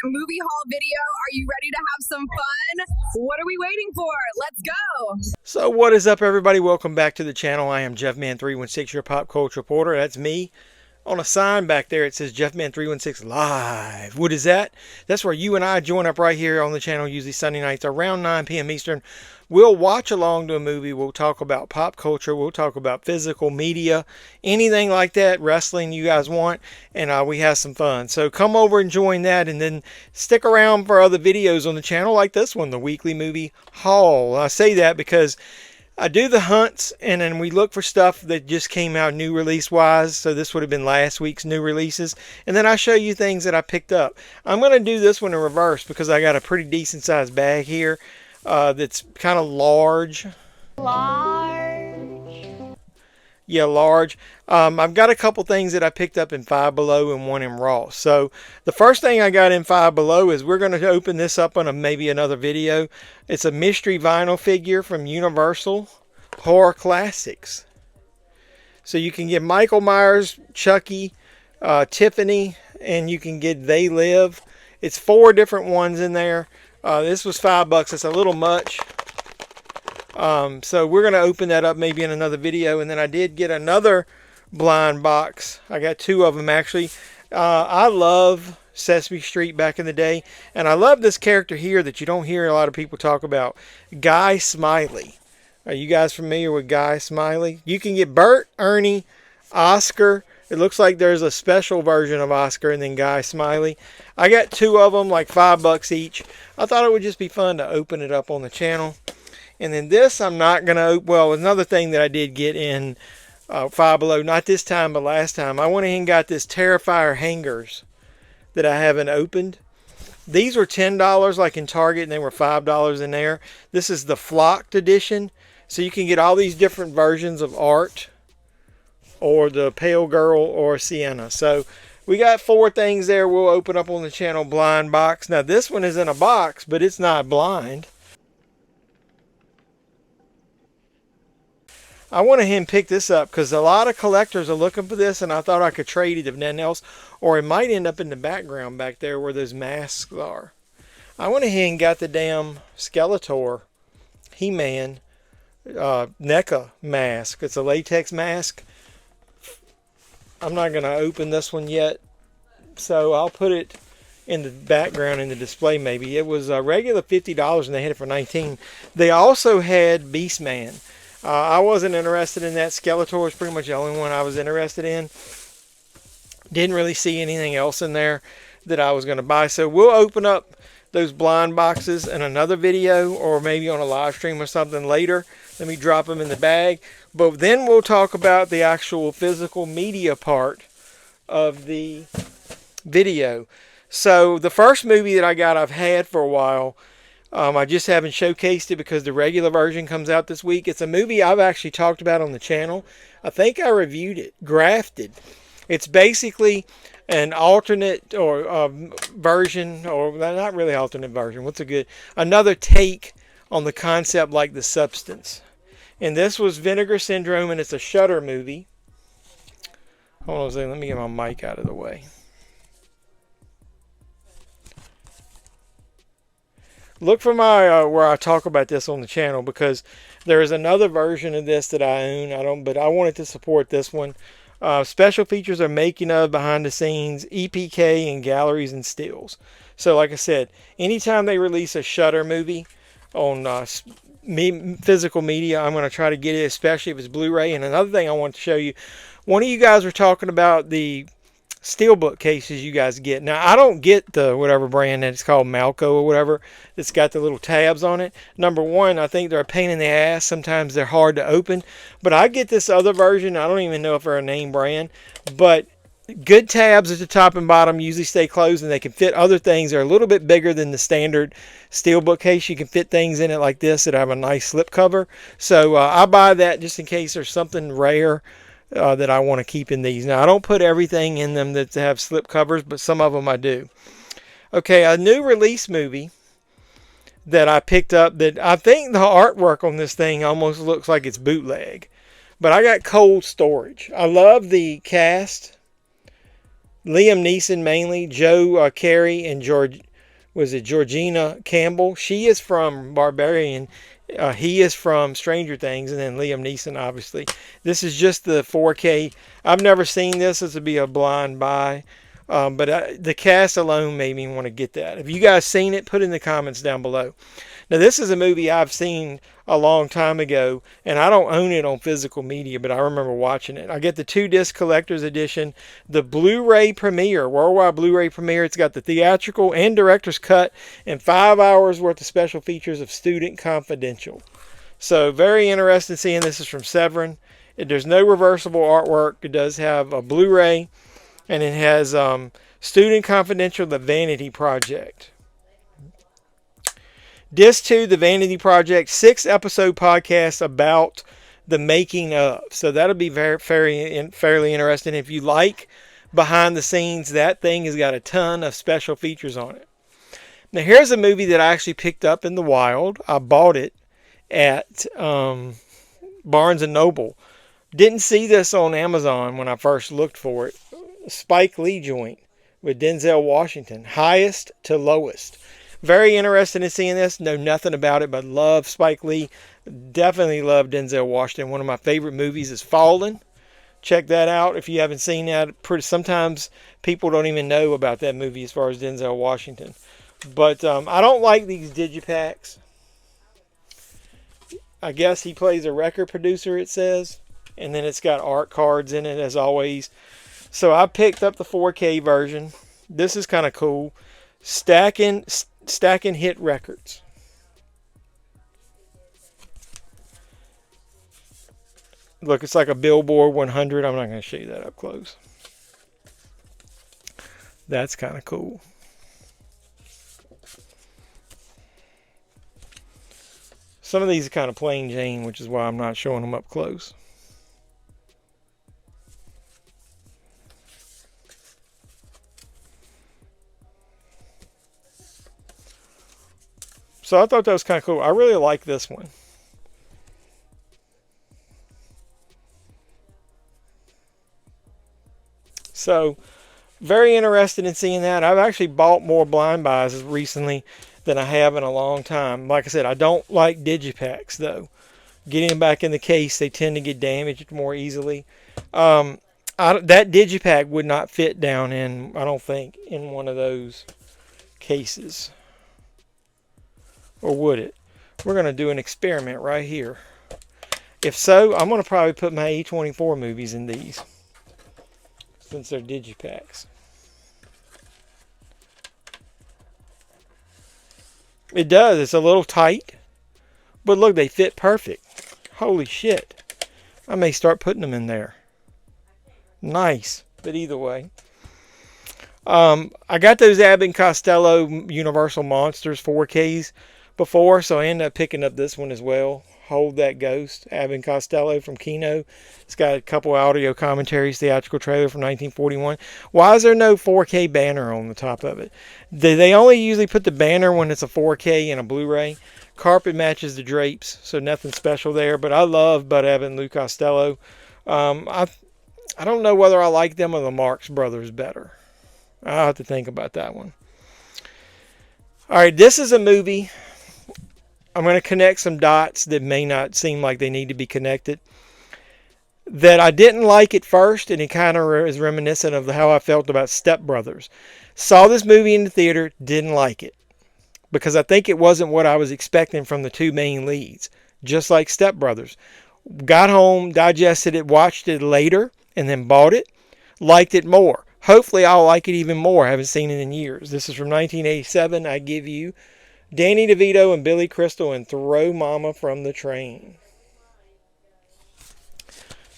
movie haul video. Are you ready to have some fun? What are we waiting for? Let's go. So what is up, everybody? Welcome back to the channel. I am JeffMan316, your pop culture reporter. That's me. On a sign back there, it says JeffMan316 Live. What is that? That's where you and I join up right here on the channel, usually Sunday nights around 9 p.m. Eastern. We'll watch along to a movie. We'll talk about pop culture. We'll talk about physical media, anything like that, wrestling you guys want, and we have some fun. So come over and join that, and then stick around for other videos on the channel like this one, the weekly movie haul. I say that because I do the hunts, and then we look for stuff that just came out new release wise. So this would have been last week's new releases. And then I show you things that I picked up. I'm going to do this one in reverse because I got a pretty decent sized bag here that's kind of large. Yeah, large. I've got a couple things that I picked up in Five Below and one in Ross. So the first thing I got in Five Below is we're going to open this up on maybe another video. It's a mystery vinyl figure from Universal Horror Classics. So you can get Michael Myers, Chucky, Tiffany, and you can get They Live. It's 4 different ones in there. This was $5. It's a little much. So we're going to open that up maybe in another video. And then I did get another blind box. I got 2 of them actually. I love Sesame Street back in the day. And I love this character here that you don't hear a lot of people talk about. Guy Smiley. Are you guys familiar with Guy Smiley? You can get Bert, Ernie, Oscar. It looks like there's a special version of Oscar and then Guy Smiley. I got 2 of them, like $5 each. I thought it would just be fun to open it up on the channel. And then this I'm not going to, well, another thing that I did get in Five Below, not this time, but last time, I went ahead and got this Terrifier hangers that I haven't opened. These were $10 like in Target, and they were $5 in there. This is the Flocked edition, so you can get all these different versions of Art, or the Pale Girl, or Sienna. So we got 4 things there we'll open up on the channel blind box. Now this one is in a box, but it's not blind. I went ahead and picked this up because a lot of collectors are looking for this, and I thought I could trade it if nothing else, or it might end up in the background back there where those masks are. I went ahead and got the damn Skeletor He-Man NECA mask. It's a latex mask. I'm not going to open this one yet, so I'll put it in the background in the display maybe. It was a regular $50 and they had it for $19. They also had Beastman. I wasn't interested in that. Skeletor was pretty much the only one I was interested in. Didn't really see anything else in there that I was going to buy. So we'll open up those blind boxes in another video, or maybe on a live stream or something later. Let me drop them in the bag. But then we'll talk about the actual physical media part of the video. So the first movie that I got, I've had for a while. I just haven't showcased it because the regular version comes out this week. It's a movie I've actually talked about on the channel. I think I reviewed it. Grafted. It's basically an alternate or version, or not really alternate version. Another take on the concept like The Substance. And this was Vinegar Syndrome, and it's a Shudder movie. Hold on a second. Let me get my mic out of the way. Look for my where I talk about this on the channel, because there is another version of this that I own. But I wanted to support this one. Special features are making of, behind the scenes, EPK, and galleries and stills. So like I said, anytime they release a Shudder movie on physical media, I'm going to try to get it, especially if it's Blu-ray. And another thing I want to show you, one of you guys were talking about the Steelbook cases you guys get. Now, I don't get the whatever brand that it's called, Malco or whatever, that's got the little tabs on it. Number one, I think they're a pain in the ass. Sometimes they're hard to open. But I get this other version. I don't even know if they're a name brand. But good tabs at the top and bottom usually stay closed, and they can fit other things. They're a little bit bigger than the standard Steelbook case. You can fit things in it like this that have a nice slip cover. So I buy that just in case there's something rare that I want to keep in these. Now, I don't put everything in them that have slip covers, but some of them I do. Okay, a new release movie that I picked up that I think the artwork on this thing almost looks like it's bootleg. But I got Cold Storage. I love the cast. Liam Neeson mainly, Joe Carey and was it Georgina Campbell? She is from Barbarian. He is from Stranger Things, and then Liam Neeson, obviously. This is just the 4K. I've never seen this. This would be a blind buy. But the cast alone made me want to get that. If you guys seen it, put in the comments down below. Now, this is a movie I've seen a long time ago, and I don't own it on physical media, but I remember watching it. I get the 2-disc collector's edition, the Blu-ray premiere, worldwide Blu-ray premiere. It's got the theatrical and director's cut and 5 hours worth of special features of Student Confidential. So, very interested in seeing this. Is from Severin. There's no reversible artwork. It does have a Blu-ray, and it has Student Confidential, The Vanity Project. Disc 2, The Vanity Project, 6-episode podcast about the making of. So that'll be fairly interesting. If you like behind the scenes, that thing has got a ton of special features on it. Now here's a movie that I actually picked up in the wild. I bought it at Barnes & Noble. Didn't see this on Amazon when I first looked for it. Spike Lee joint with Denzel Washington. Highest to Lowest. Very interested in seeing this. Know nothing about it, but love Spike Lee. Definitely love Denzel Washington. One of my favorite movies is Fallen. Check that out if you haven't seen that. Sometimes people don't even know about that movie as far as Denzel Washington. But I don't like these digipacks. I guess he plays a record producer, it says. And then it's got art cards in it, as always. So I picked up the 4K version. This is kind of cool. Stacking hit records. Look, it's like a Billboard 100. I'm not going to show you that up close. That's kind of cool. Some of these are kind of plain Jane, which is why I'm not showing them up close. So I thought that was kind of cool. I really like this one. So, very interested in seeing that. I've actually bought more blind buys recently than I have in a long time. Like I said, I don't like digipacks, though. Getting them back in the case, they tend to get damaged more easily. That digipack would not fit down in, I don't think, in one of those cases. Or would it? We're going to do an experiment right here. If so, I'm going to probably put my A24 movies in these. Since they're digipacks. It does. It's a little tight. But look, they fit perfect. Holy shit. I may start putting them in there. Nice. But either way. I got those Abbott & Costello Universal Monsters 4Ks before, so I ended up picking up this one as well. Hold That Ghost, Abbott & Costello from Kino. It's got a couple audio commentaries, theatrical trailer from 1941. Why is there no 4K banner on the top of it? They only usually put the banner when it's a 4K and a Blu-ray. Carpet matches the drapes, so nothing special there. But I love Bud Abbott and Lou Costello. I don't know whether I like them or the Marx Brothers better. I'll have to think about that one. All right, this is a movie. I'm going to connect some dots that may not seem like they need to be connected. That I didn't like at first, and it kind of is reminiscent of how I felt about Step Brothers. Saw this movie in the theater, didn't like it. Because I think it wasn't what I was expecting from the two main leads. Just like Step Brothers. Got home, digested it, watched it later, and then bought it. Liked it more. Hopefully I'll like it even more. I haven't seen it in years. This is from 1987. I give you Danny DeVito and Billy Crystal in Throw Mama from the Train.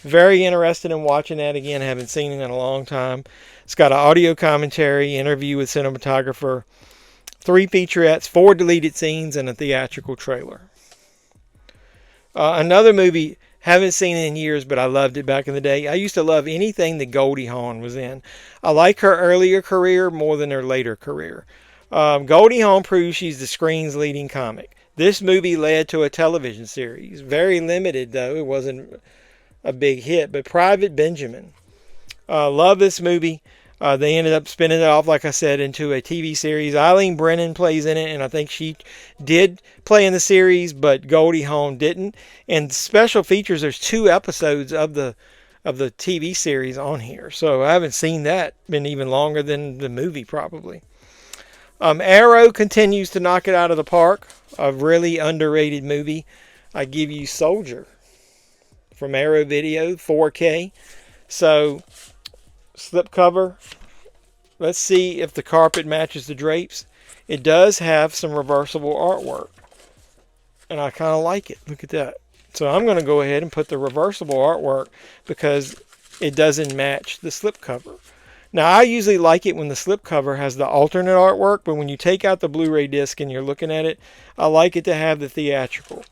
Very interested in watching that again. I haven't seen it in a long time. It's got an audio commentary, interview with cinematographer, 3 featurettes, 4 deleted scenes, and a theatrical trailer. Another movie, haven't seen it in years, but I loved it back in the day. I used to love anything that Goldie Hawn was in. I like her earlier career more than her later career. Goldie Hawn proves she's the screen's leading comic. This movie led to a television series. Very limited, though. It wasn't a big hit. But Private Benjamin. Love this movie. They ended up spinning it off, like I said, into a TV series. Eileen Brennan plays in it, and I think she did play in the series, but Goldie Hawn didn't. And special features, there's 2 episodes of the TV series on here. So I haven't seen that. Been even longer than the movie, probably. Arrow continues to knock it out of the park. A really underrated movie. I give you Soldier from Arrow Video, 4K. So, slipcover. Let's see if the carpet matches the drapes. It does have some reversible artwork. And I kind of like it. Look at that. So I'm going to go ahead and put the reversible artwork because it doesn't match the slipcover. Now, I usually like it when the slipcover has the alternate artwork, but when you take out the Blu-ray disc and you're looking at it, I like it to have the theatrical.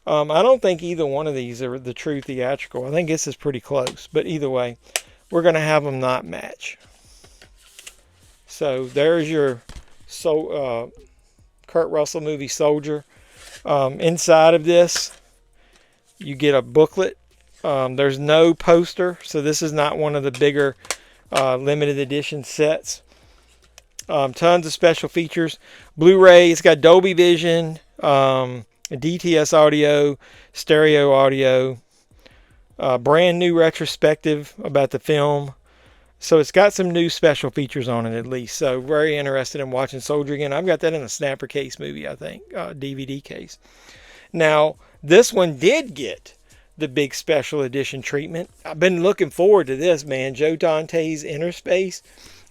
I don't think either one of these are the true theatrical. I think this is pretty close, but either way, we're going to have them not match. So there's your Kurt Russell movie Soldier. Inside of this, you get a booklet. There's no poster, so this is not one of the bigger limited edition sets. Tons of special features. Blu-ray, it's got Dolby Vision, DTS audio, stereo audio, brand new retrospective about the film. So it's got some new special features on it at least. So very interested in watching Soldier again. I've got that in a Snapper case movie, I think, DVD case. Now, this one did get the big special edition treatment. I've been looking forward to this, man. Joe Dante's Inner Space.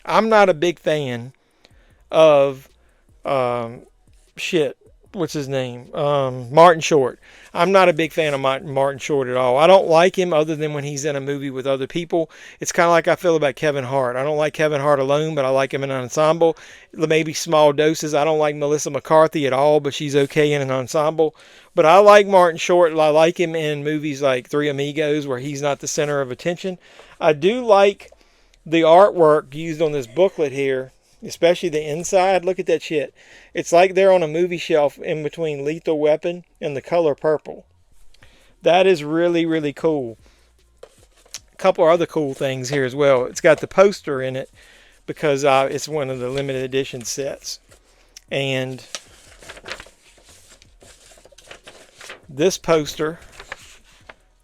I'm not a big fan of what's his name? Martin Short. I'm not a big fan of Martin Short at all. I don't like him other than when he's in a movie with other people. It's kind of like I feel about Kevin Hart. I don't like Kevin Hart alone, but I like him in an ensemble. Maybe small doses. I don't like Melissa McCarthy at all, but she's okay in an ensemble. But I like Martin Short. I like him in movies like Three Amigos where he's not the center of attention. I do like the artwork used on this booklet here, especially the inside. Look at that shit. It's like they're on a movie shelf in between Lethal Weapon and The Color Purple. That is really, really cool. A couple other cool things here as well. It's got the poster in it because it's one of the limited edition sets. And this poster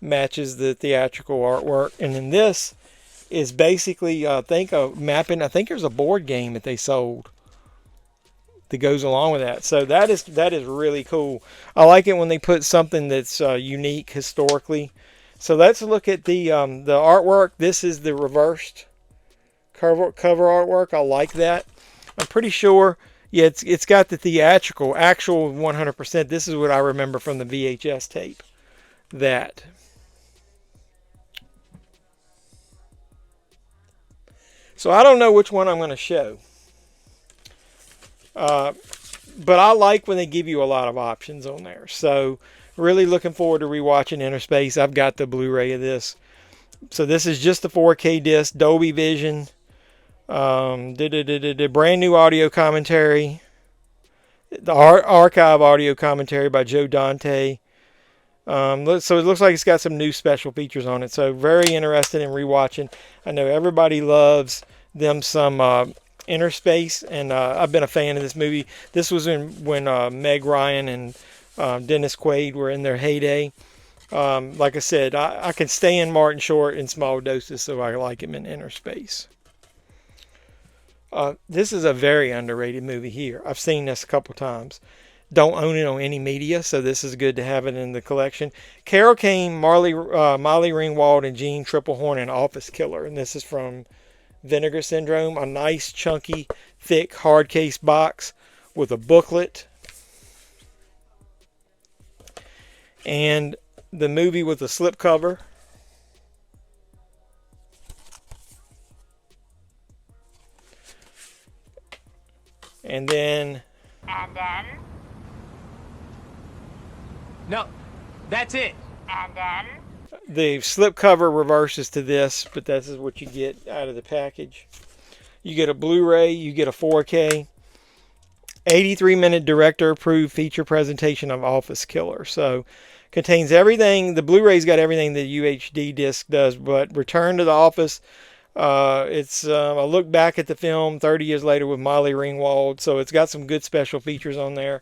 matches the theatrical artwork. And then this is basically, I think there's a board game that they sold that goes along with that. So that is really cool. I like it when they put something that's unique historically. So let's look at the artwork. This is the reversed cover artwork. I like that. I'm pretty sure, yeah, it's got the theatrical, actual 100%. This is what I remember from the VHS tape. That. So I don't know which one I'm going to show. But I like when they give you a lot of options on there. So really looking forward to rewatching Inner Space. I've got the Blu-ray of this. So this is just the 4K disc, Dolby Vision, brand new audio commentary, the archive audio commentary by Joe Dante. So it looks like it's got some new special features on it. So very interested in rewatching. I know everybody loves them some Inner Space, and I've been a fan of this movie. This was when Meg Ryan and Dennis Quaid were in their heyday. Like I said, I can stand Martin Short in small doses, so I like him in Inner Space. This is a very underrated movie here. I've seen this a couple times. Don't own it on any media, so this is good to have it in the collection. Carol Kane, Molly Ringwald, and Jean Triplehorn in Office Killer. And this is from Vinegar Syndrome. A nice, chunky, thick, hard case box with a booklet. And the movie with a slipcover. And then... No, that's it. And then? The slipcover reverses to this, but this is what you get out of the package. You get a Blu-ray, you get a 4K, 83-minute director-approved feature presentation of Office Killer. So, contains everything. The Blu-ray's got everything the UHD disc does, but Return to the Office, It's a look back at the film 30 years later with Molly Ringwald, so it's got some good special features on there.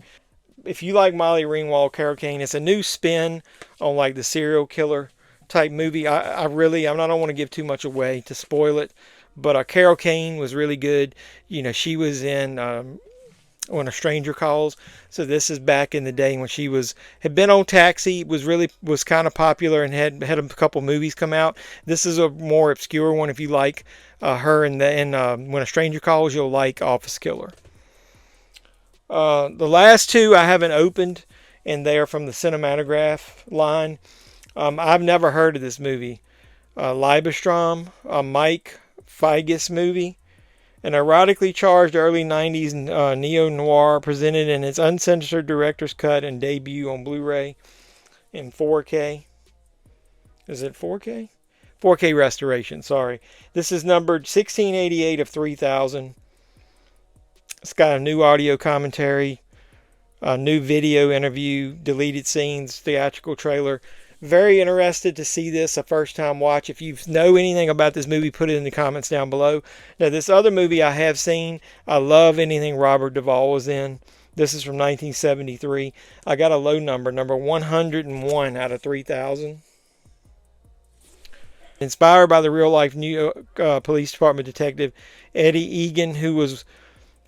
If you like Molly Ringwald, Carol Kane, it's a new spin on like the serial killer type movie. I don't want to give too much away to spoil it, but Carol Kane was really good. You know, she was in When a Stranger Calls. So this is back in the day when she had been on Taxi, was kind of popular and had a couple movies come out. This is a more obscure one. If you like her in When a Stranger Calls, you'll like Office Killer. The last two I haven't opened, and they are from the Cinematograph line. I've never heard of this movie. Libestrom, a Mike Figgis movie. An erotically charged early 90s neo-noir presented in its uncensored director's cut and debut on Blu-ray in 4K. Is it 4K? 4K restoration, sorry. This is numbered 1688 of 3000. It's got a new audio commentary, a new video interview, deleted scenes, theatrical trailer. Very interested to see this a first time watch. If you know anything about this movie, put it in the comments down below. Now, this other movie I have seen, I love anything Robert Duvall was in. This is from 1973. I got a low number 101 out of 3000. Inspired by the real life New York Police Department detective Eddie Egan, who was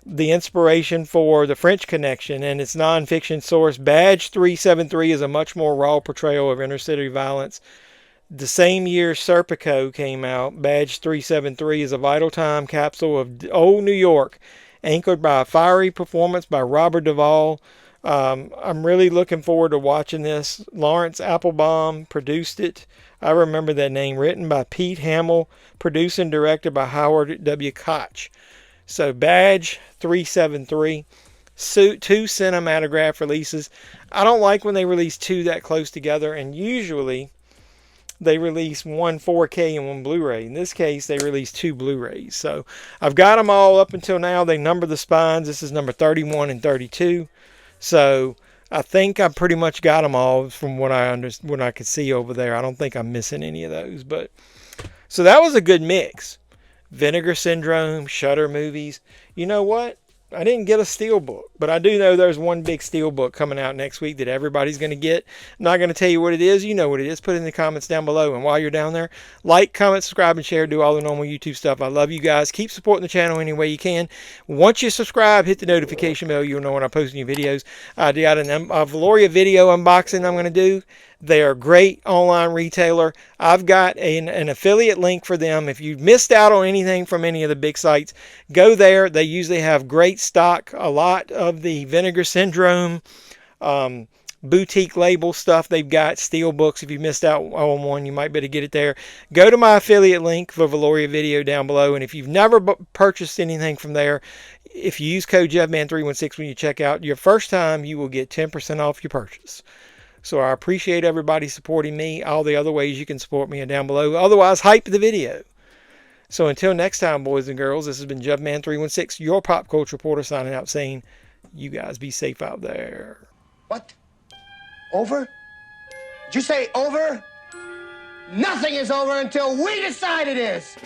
the inspiration for The French Connection, and its non-fiction source Badge 373 is a much more raw portrayal of inner-city violence. The same year Serpico came out, Badge 373 is a vital time capsule of old New York, anchored by a fiery performance by Robert Duvall. I'm really looking forward to watching this. Lawrence Applebaum produced it. I remember that name. Written by Pete Hamill, produced and directed by Howard W. Koch. So Badge 373, two Cinematograph releases. I don't like when they release two that close together, and usually they release one 4K and one Blu-ray. In this case, they released two Blu-rays. So I've got them all up until now. They number the spines. This is number 31 and 32. So I think I pretty much got them all from what I could see over there. I don't think I'm missing any of those. But so that was a good mix. Vinegar Syndrome, Shudder movies. You know what? I didn't get a Steelbook, but I do know there's one big Steelbook coming out next week that everybody's going to get. I'm not going to tell you what it is. You know what it is. Put it in the comments down below. And while you're down there, like, comment, subscribe, and share. Do all the normal YouTube stuff. I love you guys. Keep supporting the channel any way you can. Once you subscribe, hit the notification bell. You'll know when I post new videos. I got a Valoria video unboxing I'm going to do. They are a great online retailer. I've got an affiliate link for them. If you missed out on anything from any of the big sites, go there. They usually have great stock. A lot of the Vinegar Syndrome boutique label stuff. They've got Steelbooks. If you missed out on one, you might be able to get it there. Go to my affiliate link for Valoria video down below. And if you've never purchased anything from there, if you use code JeffMan316 when you check out, your first time, you will get 10% off your purchase. So I appreciate everybody supporting me. All the other ways you can support me are down below. Otherwise, hype the video. So until next time, boys and girls, this has been JeffMan316, your pop culture reporter, signing out saying, you guys be safe out there. What? Over? Did you say over? Nothing is over until we decide it is.